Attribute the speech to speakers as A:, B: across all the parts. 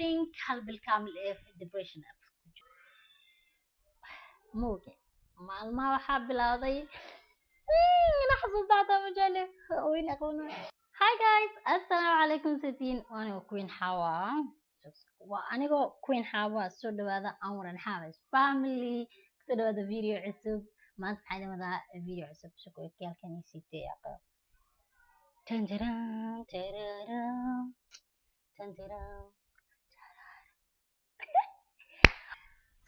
A: think هل بالكامل إيه في depression موجة maalmaha waxaa bilowday laxظة بعد مجالة وين أكون Hi guys السلام عليكم ستين وأنا كوين حوا وأنا كوين حوا سو دوادا أمرا حاوس family سو دوادا فيديو عصب ما أنت حاجة ماذا فيديو عصب شكو كيال كان يسيتي أقل تنجرام ترارام تنجرام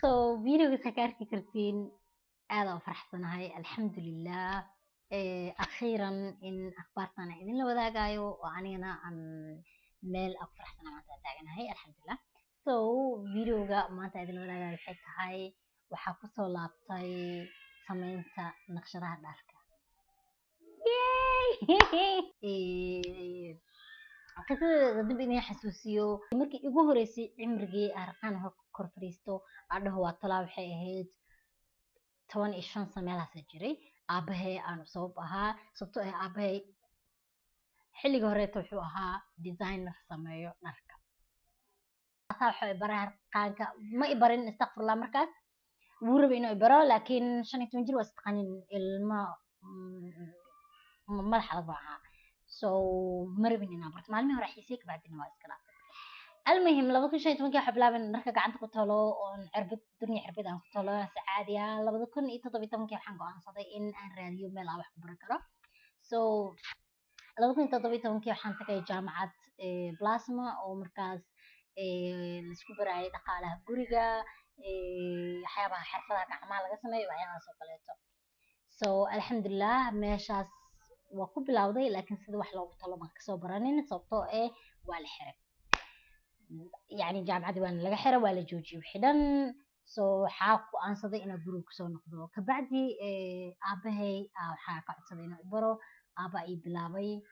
A: so فيديو سكاركي كرتين هذا فرحتنا الحمد لله أخيرا إن أخبارتنا إذن لو ذاقايو وعنينا عن ميل أفرحتنا ما تتاقنا هاي الحمد لله so فيديوغا ما تأذن لو ذاقايو حيث هاي وحاكسو لابطاي سمينتا نقشرها داركا قصة dib inay xasuusiyo markii igu horeysay cimrigii arqaan kor fariisto adhaho waa talaa waxay ahayd 15 sano meelahaas jiray aabahay aan sabab ahaa sababtoo ah aabahay xilliga horeeto wuxuu ahaa designer sameeyo dharka asaa waxay baraa qaanka ma i barin astaghfirullah markaas wuu rabay inuu i baro laakiin 15 jir waa istaqaanin ilma madax adag baa ahaa so ma rabin inaan barto maalmihii hore xiisay ka bacdina waa iska dhaafay المهم لو كل شيء تمكن حبلا من نركع عندك كتلو عربت الدنيا عربت عن كتلو سعادية لو كن يتطبي تمكن حنقو عن صدي إن راديو ملا واحد بركرة so لو كنت تطبي تمكن حنتك جامعة بلاسما أو مركز السكوبر عيد قالها بورجا حيابها حرفها كعمال قسمة وعيها سوكليتو so الحمد لله ماشاس وكوب لاودي لكن سيد واحد لو طلب كسو برانين صوتو والحرب يعني جامعة وأنا لقى حرة ولا جوجي وحدن سو حاق أنصدي إن جروك سو نقضوا كبعدي أبهي حاق أنصدي إن برو أبا يبلاوي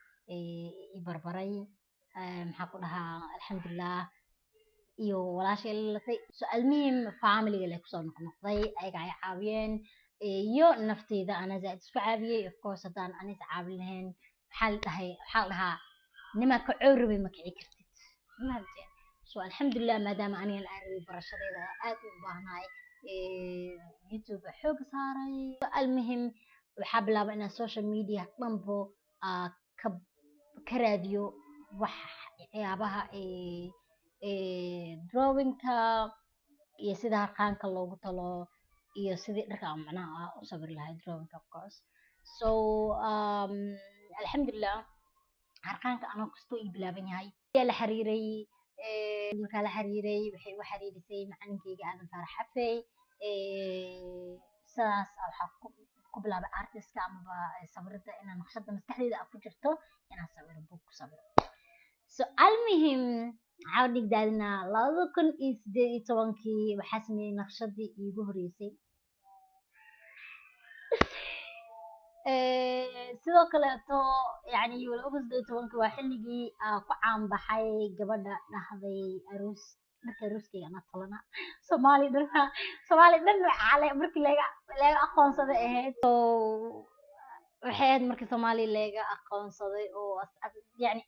A: يبربري محاق لها الحمد لله iyo walaashay latay so almuhim family la ku soo noqday ayaga ay caawiyeen iyo nafteyda ana zaad isku caawiyay of course hadaan anis caawin lahayn xal dhahaa nima ka cawrabay ma kici kartid maadeen so alxamdulilah maadaama anigan aan rabay barashadeeda aad u baahnaay youtube xoog saaray almuhim waxaa bilaabay inaan social media dhanbo ka raadiyo wax waxyaabaha drawingka iyo sida harqaanka loogu talo iyo sidii dharka macnaha u sabir lahayd drawingka of course so alxamdulilah harqaanka anoo kastoo ii bilaaban yahay ayaa la xiriiray markaa la xiriiray waxay u xiriirisay macalinkeyga aadan faarax xafey sidaas waxaa ku bilaabay artistka amaba sawirada inaan naqshada maskaxdeyda ku jirto inaan sawiro buug ku sawiro so almuhim waxaa dhigdaadina 2018 waxaa sameeyey naqshadii iigu horeysay sidoo kaleeto yani August 18 waa xilligii ku caan baxay gabadha dhahday aroos dharka arooskeyga ana talana Soomaali dhan cale markii laga aqoonsaday ahayd so waxay ahayd markii Soomaali laga aqoonsaday oo yani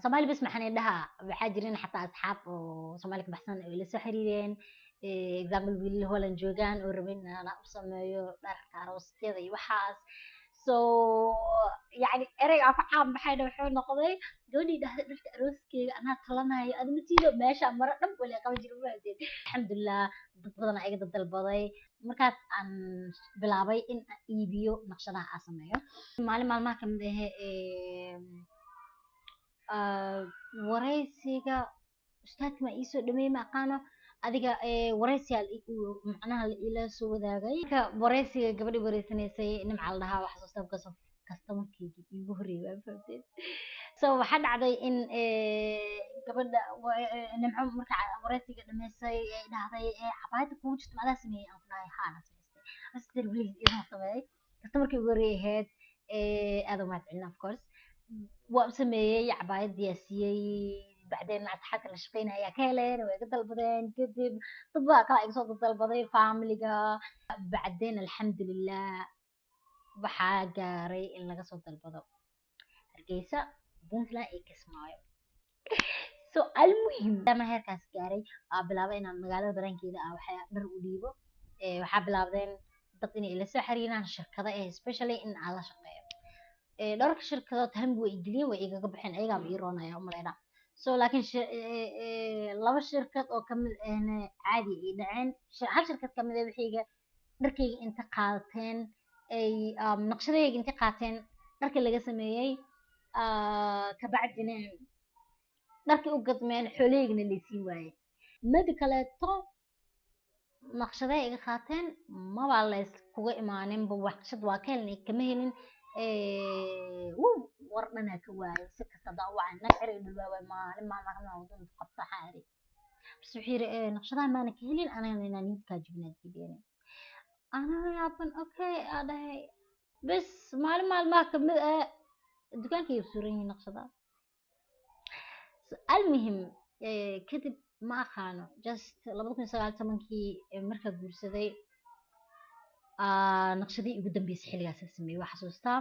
A: Soomaali bas maxaan dhahaa waxaa jirin xataa asxaab oo Soomaali ka baxsan oo la soo xiriireen example wiil Holland joogaan oo rabeen inaan u sameeyo dharka aroosyada iyo waxaas so يعني ereyga ku caan baxayna wuxuu noqday gabadhii dhahday dharka arooskeyga anaa talanayo adna tiido meesha maro dhan wali qaban jiray maadeen alxamdulilah dad badan ayaga dalbaday markaas aan bilaabay in aan iibiyo naqshadaha aan sameeyo maalin maalmaha kamid wareysiga ustaadka ma iisoo dhameeyey ma aqaano adiga wareysiga macnaha ila soo wadaagay marka wareysiga gabadhii wareysanaysay nimca la dhahaa wax soo saabka customerkeedii iigu horeeyay waa fahamteen so waxaa dhacday in gabadha nimco marka wareysiga dhameysay ay dhahday cabaayada kugu jirto ma adaa sameeyey aan ku dhahay haa anaa sameystay astar wiil inuu sameeyey customerkii ugu horeeyay ahayd aad u mahadcelin of course وسميه عباية دياسية بعدين أصحاب الشقين هي كيلين ويقدر البضين كذب طبعا كلا يقصد البضين فاميليا بعدين الحمد لله بحاجاري اللي قصد البضو رجيسة بنت لا إكس مايو so almuhim dama heerkaas gaaray aa bilaabay inaan magaalada banaankeeda ah waxaa dhar u dhiibo waxaa bilaabdeen dad inay ila soo xiriiraan shirkado especially in aan la shaqeeyo dhowrka shirkadood hambi way igeliyeen way igaga baxeen ayagaaba ii roonaya umaleyna so laakiin laba shirkad oo kamid ahna caadi ay dhaceen hal shirkad kamid ah wixiyga dharkayga inta qaateen ay naqshadayga inta qaateen dharka laga sameeyey kabacdina dharkii u gadmeen xoolahaygana laysiin waayey midi kaleeto naqshaday iga qaateen mabaa lays kuga imaaninba waxshad waa ka helnay kama helin war dhanaa ka waayay si kasta daa wacay nag eray dhulwaaway maalin maalmaha wadada qabta xaari bas wuxuu yiri naqshadaha maana ka helin anagana inaan niidkaa jibnaa diideen anaa yaaban okay aa dhahay bas maalin maalmaha kamid ah dukaankay suran yihiin naqshadaha المهم كتب ما أخانو just 2019 markaa guursaday naqshadii ugu dambeysay xilligaas la sameeyey waa xasuustaa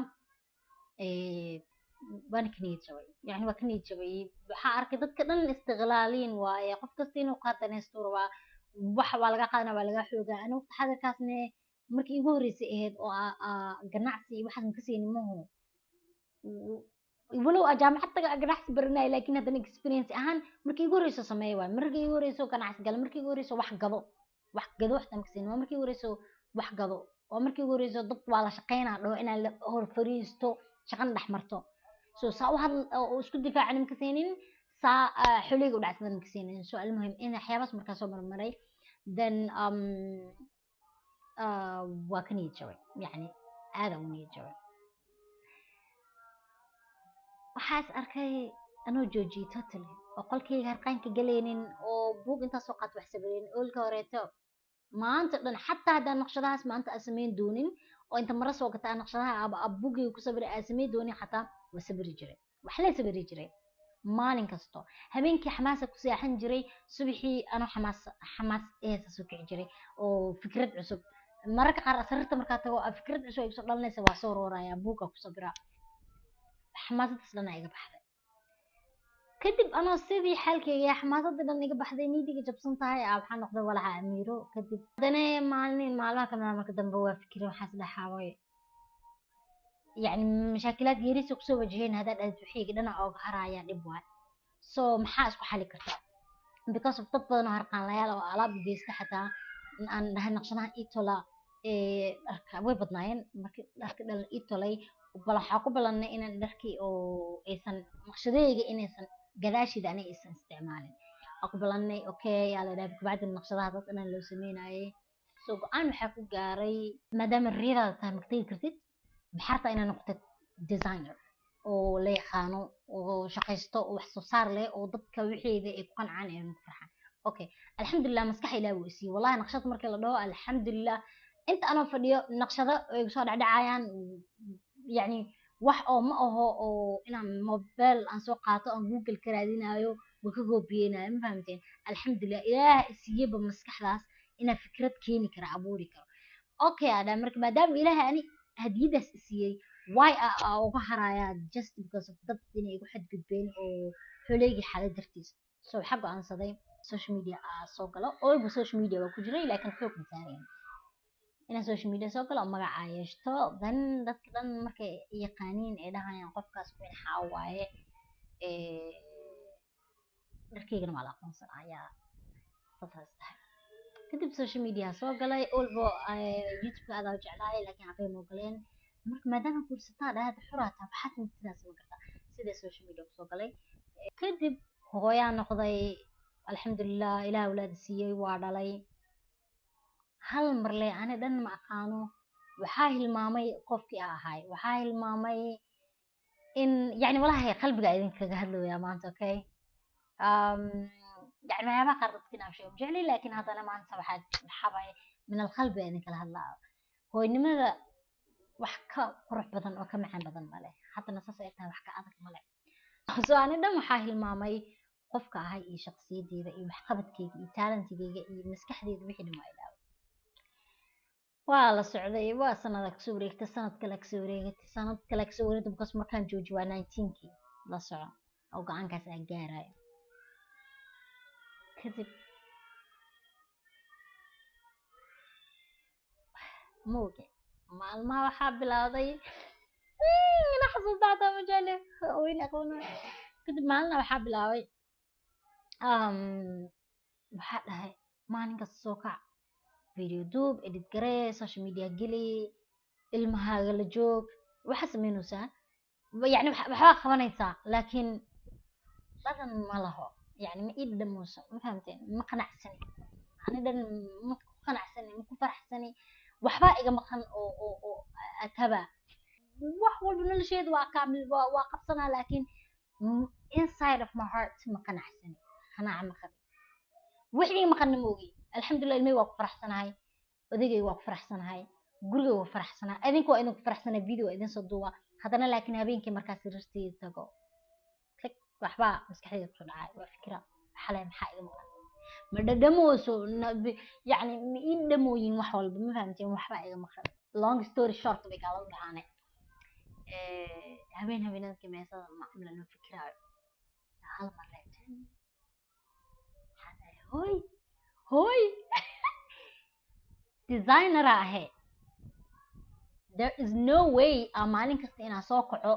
A: waana ka niyad jabay yani waa ka niyad jabay waxaa arkay dadka dhan istiqlaaliin waaye qof kasta inuu qaadanaysto rabaa wax waa laga qaadana waa laga xoogaa anigu waqti xadirkaasne markii igu horreysay ahayd oo ganacsi waxaan ka siinin mahu walow jaamacad taga ganacsi baranay laakiin haddana experience ahaan markii igu horeyso sameey waay markii igu horeyso ganacsi gal markii igu horeyso wax gado wax tamksin waa markii igu horeyso wax gado waa markii igu horeyso dad waa la shaqeynaa dhaho inaan la hor fariisto shaqan dhex marto so saa u hadl oo isku difaacan ma kaseenin saa xuleyga u dhacsadan ma kaseenin so almuhim in waxyaabaas markaa soo marmaray then waa ka niyad jabay yani aada u niyad jabay waxaas arkay anoo joojiyey totally oo qolkayga harqaanka galaynin oo buug intaas soo qaat wax sabreen oolka horeeto maanta dhan xataa haddaan naqshadahaas maanta aan samayn doonin oo inta mara soo gataa naqshadaha buugayga ku sabray aan samayn doonin xataa waa sabri jiray wax la sabri jiray maalin kasto habeenkii xamaasa ku seexan jiray subaxii anoo xamaas eesa soo kici jiray oo fikrad cusub mararka qaar asarta markaa tago fikrad cusub ay soo dhalanaysa waa soo rooraya buuga ku sabraa xamaasaddaas dhan iga baxday kadib anoo sidii xaalkayga xamaasadda dhan iga baxday niidiga jabsan tahay waxaa noqday walaxa amiiro kadib haddana maalmaha kamida marka dambe waa fikire waxaas dhaxaaway yani mashaakilaad yariisa kusoo wajaheen haddaad aad wixiyga dhinac ooga haraya dhib waay so maxaa isku xali karta because of dad badan oo harqaanlayaal oo alaab geysta xataa aan dhahay naqshadaha itola dharka way badnaayeen markii dharka dhan itolay bal waxaa ku ballanay inaan dharkii oo aysan naqshadayga inaysan gadaashiida aniga aysan isticmaalin waa ku ballanay okay yaa la dhahay kabacdi naqshadaha dad dhan loo sameynayay so go-aan waxaa ku gaaray maadaama riyadaada tahay magtagi kartid maxaa inaa noqotid designer oo la yaqaano oo shaqaysto oo wax soo saar leh oo dadka wixeeda ay ku qancaan ee ku farxaan okay alxamdulilah maskax ilaahi wuu isiiyey wallahi naqshad markii la dhaho alxamdulilah inta anoo fadhiyo naqshado ay soo dhacdhacayaan يعني wax oo ma aho oo inaan mobile aan soo qaato aan google ka raadinayo ma ka goobiyeenayo ma fahamteen alxamdulilah ilaah siiyeyba maskaxdaas inaan fikrad keeni kara abuuri karo okay ada marka maadaama ilaah ani hadiyadaas siiyey why uga harayaa just because of dad inay igu xadgudbeen oo xooleygi xaalad dartiis so waxaa go-aansaday social media soo galo oo social media waa ku jiray laakiin xoog ma saarayn inaan social media soo galo oo magacaa yeeshto then dadka dhan markay yaqaaniin ay dhahayaan qofkaas weyn xaa waaye dharkaygana waa la aqoonsanayaa saas tahay kadib social media soo galay olbo youtube-ka adaa jeclahay laakiin aqay moo galeen marka maadaama kursataa dhahada xuraata waxaad mugtidaas ma kartaa sida social media kusoo galay kadib hooyaa noqday alxamdulilah ilaah awlaada siiyey waa dhalay hal mar le ani dhan ma aqaano waxaa hilmaamay qofkii ahay waxaa hilmaamay in yani walahi qalbiga idinkaga hadlooyaa maanta okay يعني ما قررت كنا شيء مجعلي لكن هذا أنا ما أنسى واحد حباي من القلب يعني كل هلا هو إنما وحكا روح بدن أو كم عن بدن ماله حتى نصص إنها وحكا عادك ماله سو أنا دم حاهل مامي قفكا هاي شخصية دي ذا محقبت كي تالنت كي مسكح دي ذبحي ما إله والله السعودية وسنة ذاك سوريك سنة كلك سوريك سنة كلك سوريك بقص مكان جوجوا 19 كي لا سعى أو قعان كاس أجارة kadib mooge maalmaha waxaa bilowday ina xasuusta hataa majaale weyn aqoona kadib maalina waxaa bilaabay waxaa dhahay maalin kasta soo kac video duub edit garee social media geli ilmahaaga la joog waxaa samaynaysaa يعني waxbaa qabanaysaa laakiin badan ma laho يعني ma ii dhamuuso ma fahamteen ma qanacsani ani dhan ma ku qanacsani ma ku faraxsani waxbaa iga maqan oo ataba wax walba nolosheedu waa kaamil waa qabsanaa laakiin inside of my heart ma qanacsani qanaaca ma qabi wixii maqan ma ogi alxamdulilah ilmay waa ku faraxsanahay odaygay waa ku faraxsanahay gurigay waa faraxsanahay adinku waa idinku faraxsanahay video waa idin soo duuba haddana laakiin habeenkii markaas sariirtayda tago click waxbaa maskaxdayda kusoo dhacay waa fikira xalay maxaa iga maqan ma dhadhamooso yani ma ii dhamooyin wax walba ma fahamteen waxbaa iga maqan long story short bay kaala dhacaane habeen habeenadkii meesada macamla loo fikiraayo hal mar leeteen hoy hoy designer ahe there is no way aan maalin kasta inaan soo kaco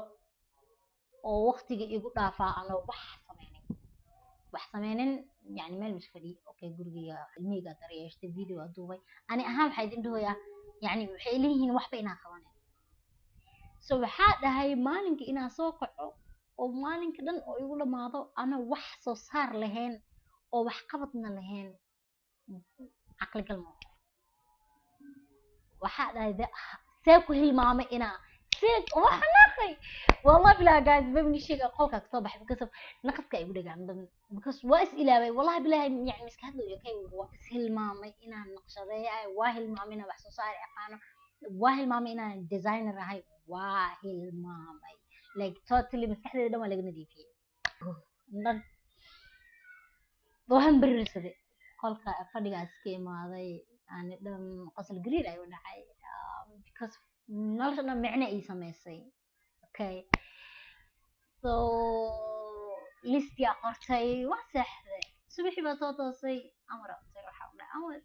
A: oo waqtiga igu dhaafaa ano wax sameynin yani meel mis fadhi okay gurigayga ilmihayga daryeeshtay video aa duubay ani ahaan waxaa idin dhahoyaa yani waxay leeyihiin waxba inaan qabanin so waxaa dhahay maalinka inaan soo kaco oo maalinka dhan oo igu dhamaado ana wax soo saar lahayn oo wax qabadna lahayn caqli gal ma waxaa dhahay see ku hilmaamay inaa سيد وحناقي والله بلا جايز ببني شيء قولك صباح بكسب نقصك يقول لك عندهم بكس واس إلى والله بلا يعني مسك هذا يكين واسهل مامي إنا النقشة ذي واهل مامي أنا بحث صار أقانو واهل مامي إنا ديزاينر هاي واهل مامي like totally مسك هذا ده ما لقينا دي فيه وهم برسدي قولك فدي أسكيم هذا يعني دم قصل قرير أيوة نحي because noloshana micno ii samaysay okay so listia qortay wax saxday subaxii baa soo toosay amar qortay waxa uu dhahay amar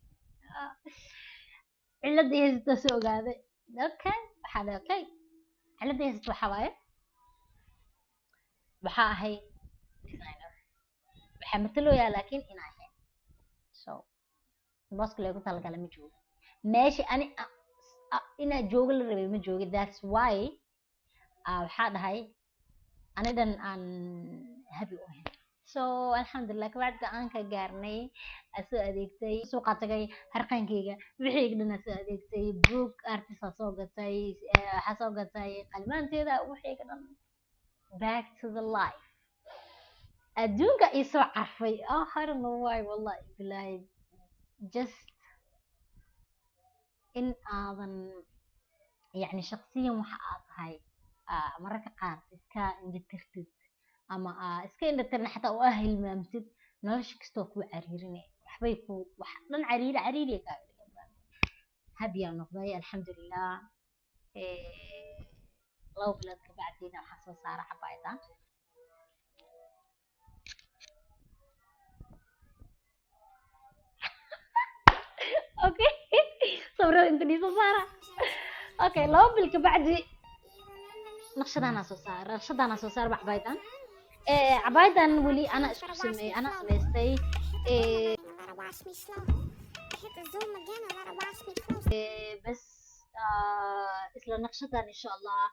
A: ciladii haysta soo ogaaday okay waxa dhahay okay ciladii haysta waxa waaye waxa ahay designer waxa mataloyaa laakiin inaa ahay so booska lagu talagalay ma joogo meeshii ani ina joogo la rabay ma joogi that's why waxaa dhahay anidan aan happy u ahayn so alxamdulilah kabacdi aan ka gaarnay asoo adeegtay suuqa tagay harqaankayga wixii dhan asoo adeegtay book artist soo gatay waxaa soo gatay qalimaanteeda wixii dhan back to the life adduunka isoo carfay oh I don't know why wallahi billahi just in aadan يعني شخصيا waxa aad tahay mararka qaar iska indhatirtid ama iska indhatirna xataa u hilmaamtid nolosha kastoo ku cariirinay waxbay ku wax dhan cariiri ka habiya noqday alxamdulilah loo bilad ka bacdina waxa soo saara xabaayada okay صبروا انت دي صارة اوكي لو بالكبعدي نقشدانا صار نقشدانا صار بعبايدان عبايدان ولي انا اسكو سمي انا سميستي بس isla naqshadan insha allah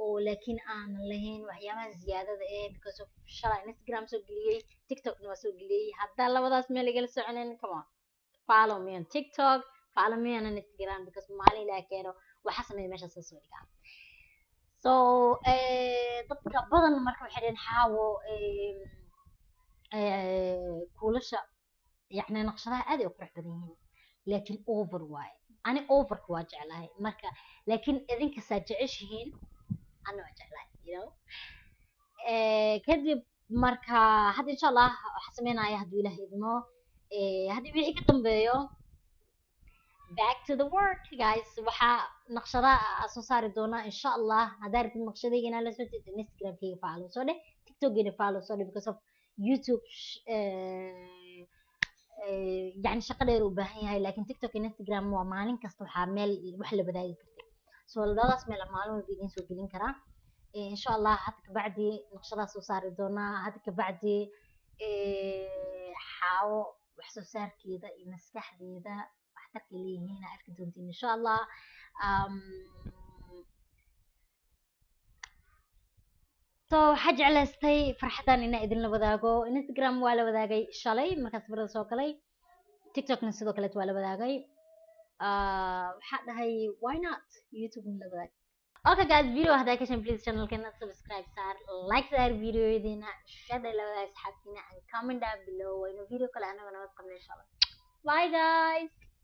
A: oo laakiin aan lahayn waxyaabaha ziyaadada because of shalay Instagram soo geliyay TikTok na soo geliyay hadda labadaas meel igala soconin come on follow me on TikTok follow me on Instagram because maalin la keeno waxa sameeyay meesha soo dhigaa so dadka badan marka waxay dhaheen xaawo kuulasha يعني naqshadaha aad ay u qurux badan yihiin laakiin over waay ani over ku waa jeclahay marka laakiin idinka saa jeceshihiin ana waa jeclahay you know kadib marka hadda insha allah waxa sameynaya hadduu ilaahay idmo haddii wixii ka dambeeyo back to the work guys waxa naqshada soo saari doona insha allah haddaad rabtid naqshadayga inaad la socotid Instagram-kayga follow soo dheh TikTok-gayna follow soo dheh because of YouTube يعني shaqo dheer u baahan yahay laakiin TikTok iyo Instagram waa maalin kasta waxaa meel wax la wadaagi kartay so labadaas meel aan maalin walba idiin soo gelin karaa insha Allah hadda kabacdi naqshadaas soo saari doonaa hadda kabacdi xaawo wax soo saarkeeda iyo maskaxdeeda waxtarka ay leeyihiin aad arki doontiin insha Allah so waxaa jeclaystay farxadan inaan idinla wadaago Instagram waa la wadaagay shalay markaas barada soo galay TikTokna sidoo kale waa la wadaagay waxaa dhahay why not YouTube la wadaag okay guys video hadda ka shan please channel kana subscribe saar like saar video idina share la wadaag asxaabtina and comment down below wayna video kale anagana wad qabnaa insha Allah bye guys